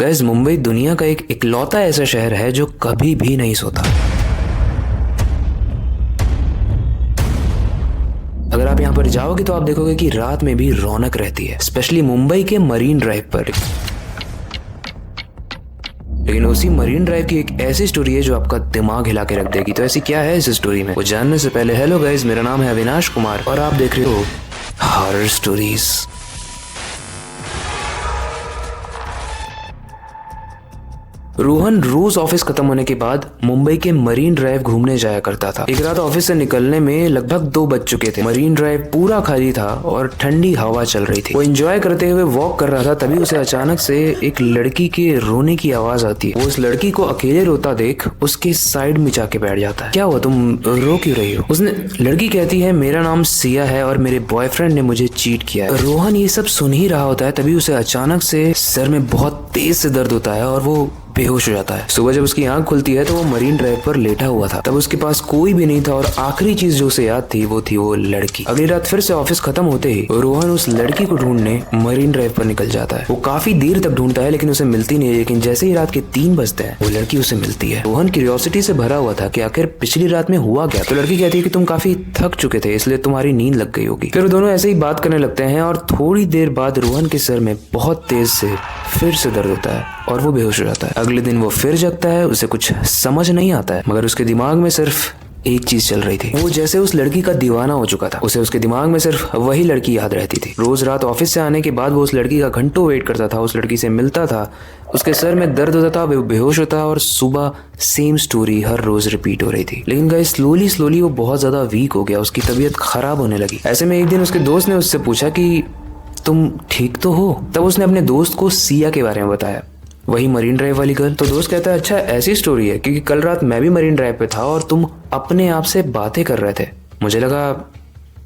Guys, Mumbai दुनिया का एक इकलौता ऐसा शहर है जो कभी भी नहीं सोता। अगर आप यहाँ पर जाओगे तो आप देखोगे कि रात में भी रौनक रहती है, स्पेशली मुंबई के मरीन ड्राइव पर। लेकिन उसी मरीन ड्राइव की एक ऐसी स्टोरी है जो आपका दिमाग हिला के रख देगी। तो ऐसी क्या है इस स्टोरी में, वो जानने से पहले हेलो गाइस, मेरा नाम है अविनाश कुमार और आप देख रहे हो हॉरर स्टोरीज। रोहन रोज ऑफिस खत्म होने के बाद मुंबई के मरीन ड्राइव घूमने जाया करता था। एक रात ऑफिस से निकलने में लगभग 2 बज चुके थे। मरीन ड्राइव पूरा खाली था और ठंडी हवा चल रही थी। वो एंजॉय करते हुए वॉक कर रहा था, तभी उसे अचानक से एक लड़की के रोने की आवाज आती है। वो उस लड़की को अकेले रोता देख उसके साइड में जाके बैठ जाता है। क्या हुआ, तुम रो क्यों रही हो? उसने लड़की कहती है, मेरा नाम सिया है और मेरे बॉयफ्रेंड ने मुझे चीट किया है। रोहन ये सब सुन ही रहा होता है, तभी उसे अचानक से सर में बहुत तेज से दर्द होता है और वो बेहोश हो जाता है। सुबह जब उसकी आंख खुलती है तो वो मरीन ड्राइव पर लेटा हुआ था। तब उसके पास कोई भी नहीं था और आखिरी चीज जो उसे याद थी वो थी वो लड़की। अगली रात फिर से ऑफिस खत्म होते ही रोहन उस लड़की को ढूंढने मरीन ड्राइव पर निकल जाता है। वो काफी देर तक ढूंढता है लेकिन उसे मिलती नहीं। लेकिन जैसे ही रात के 3 बजते हैं वो लड़की उसे मिलती है। रोहन क्यूरियोसिटी से भरा हुआ था कि आखिर पिछली रात में हुआ क्या। तो लड़की कहती है कि तुम काफी थक चुके थे इसलिए तुम्हारी नींद लग गई होगी। फिर वो दोनों ऐसे ही बात करने लगते हैं और थोड़ी देर बाद रोहन के सर में बहुत तेज से फिर से दर्द होता है और वो बेहोश हो जाता है। अगले दिन वो फिर जगता है, उसे कुछ समझ नहीं आता है मगर उसके दिमाग में सिर्फ एक चीज चल रही थी। वो जैसे उस लड़की का दीवाना हो चुका था। उसे उसके दिमाग में सिर्फ वही लड़की याद रहती थी। रोज रात ऑफिस से आने के बाद वो उस लड़की का घंटों वेट करता था, उस लड़की से मिलता था, उसके सर में दर्द होता था, वो बेहोश होता और सुबह सेम स्टोरी हर रोज रिपीट हो रही थी। लेकिन गाइस स्लोली वो बहुत ज्यादा वीक हो गया, उसकी तबीयत खराब होने लगी। ऐसे में एक दिन उसके दोस्त ने उससे पूछा कि तुम ठीक तो हो? तब उसने अपने दोस्त को सिया के बारे में बताया, वही मरीन ड्राइव वाली गर्ल। तो दोस्त कहता है, अच्छा ऐसी स्टोरी है, क्योंकि कल रात मैं भी मरीन ड्राइव पे था और तुम अपने आप से बातें कर रहे थे, मुझे लगा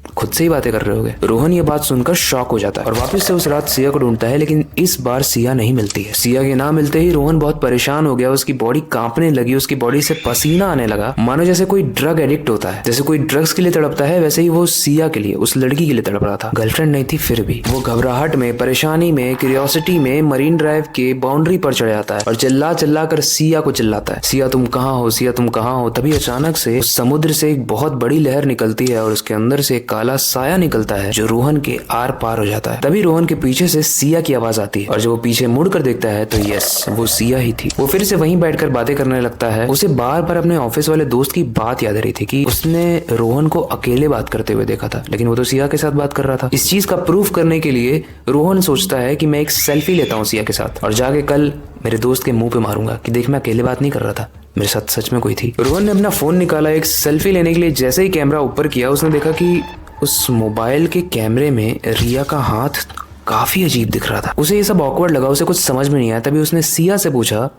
खुद से ही बातें कर रहे होगे। रोहन ये बात सुनकर शॉक हो जाता है और वापस से उस रात सिया को ढूंढता है, लेकिन इस बार सिया नहीं मिलती है। सिया के ना मिलते ही रोहन बहुत परेशान हो गया, उसकी बॉडी कांपने लगी, उसकी बॉडी से पसीना आने लगा, मानो जैसे कोई ड्रग एडिक्ट होता है। जैसे कोई ड्रग्स के लिए तड़पता है वैसे ही वो सिया के लिए, उस लड़की के लिए तड़प रहा था। गर्लफ्रेंड नहीं थी फिर भी वो घबराहट में, परेशानी में, क्यूरियोसिटी में मरीन ड्राइव के बाउंड्री पर चढ़ जाता है और चिल्ला कर सिया को चिल्लाता है, सिया तुम कहाँ हो, सिया तुम कहाँ हो। तभी अचानक से उस समुद्र से एक बहुत बड़ी लहर निकलती है और उसके अंदर से एक काला साया निकलता है जो रोहन के आर पार हो जाता है। तभी रोहन के पीछे से सिया की आवाज आती है और जब वो पीछे मुड़ कर देखता है तो यस, वो सिया ही थी। वो फिर से वहीं बैठकर बातें करने लगता है। उसे बार बार अपने ऑफिस वाले दोस्त की बात याद आ रही थी कि उसने रोहन को अकेले बात करते हुए देखा था, लेकिन वो तो सिया के साथ बात कर रहा था। इस चीज का प्रूफ करने के लिए रोहन सोचता है कि मैं एक सेल्फी लेता हूँ सिया के साथ और जाके कल मेरे दोस्त के मुंह पे मारूंगा कि देख मैं अकेले बात नहीं कर रहा था, मेरे साथ सच में कोई थी। रोहन ने अपना फोन निकाला एक सेल्फी लेने के लिए। जैसे ही कैमरा ऊपर किया उसने देखा कि उस मोबाइल के कैमरे में रिया का हाथ काफी अजीब दिख रहा था। उसे ये सब ऑकवर्ड लगा, उसे कुछ समझ में नहीं आया। तभी उसने सिया से पूछा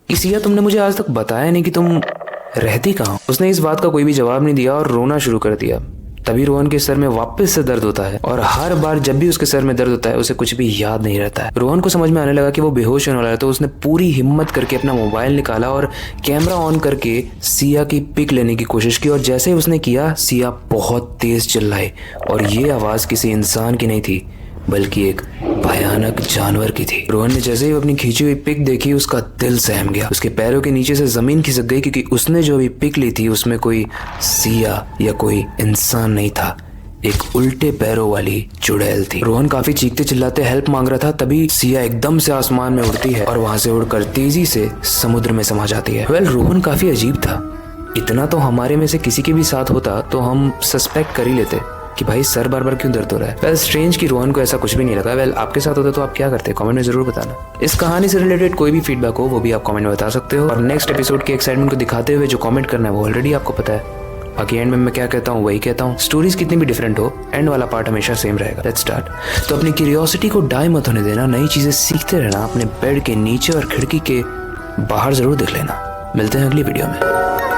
कि सिया तुमने मुझे आज तक बताया नहीं कि तुम रहती कहाँ? उसने इस बात का कोई भी जवाब नहीं दिया और रोना शुरू कर दिया। तभी रोहन के सर में वापस से दर्द होता है और हर बार जब भी उसके सर में दर्द होता है उसे कुछ भी याद नहीं रहता है। रोहन को समझ में आने लगा कि वो बेहोश होने वाला है, तो उसने पूरी हिम्मत करके अपना मोबाइल निकाला और कैमरा ऑन करके सिया की पिक लेने की कोशिश की। और जैसे ही उसने किया सिया बहुत तेज चिल्लाई और ये आवाज किसी इंसान की नहीं थी बल्कि एक भयानक जानवर की थी। रोहन ने जैसे ही अपनी खींची हुई पिक देखी उसका दिल सहम गया, उसके पैरों के नीचे से जमीन खिसक गई, क्योंकि उसने जो अभी पिक ली थी उसमें कोई सिया या कोई इंसान नहीं था, एक उल्टे पैरों वाली चुड़ैल थी। रोहन काफी चीखते चिल्लाते हेल्प मांग रहा था, तभी सिया एकदम से आसमान में उड़ती है और वहां से उड़कर तेजी से समुद्र में समा जाती है। रोहन काफी अजीब था, इतना तो हमारे में से किसी के भी साथ होता तो हम सस्पेक्ट कर ही लेते कि भाई सर बार बार क्यों दर्द हो रहा है। स्ट्रेंज कि रोहन को ऐसा कुछ भी नहीं लगा। आपके साथ होता तो आप क्या करते? कमेंट में जरूर बताना। इस कहानी से रिलेटेड कोई भी फीडबैक हो वो भी आप कमेंट में बता सकते हो और नेक्स्ट एपिसोड की एक्साइटमेंट को दिखाते हुए जो कमेंट करना है वो ऑलरेडी आपको पता है। बाकी एंड में मैं क्या कहता हूँ वही कहता हूँ। स्टोरीज कितनी भी डिफरेंट हो, एंड वाला पार्ट हमेशा सेम रहेगा। Let's start. तो अपनी क्यूरियोसिटी को डाई मत होने देना, नई चीजें सीखते रहना, अपने बेड के नीचे और खिड़की के बाहर जरूर देख लेना। मिलते हैं अगली वीडियो में।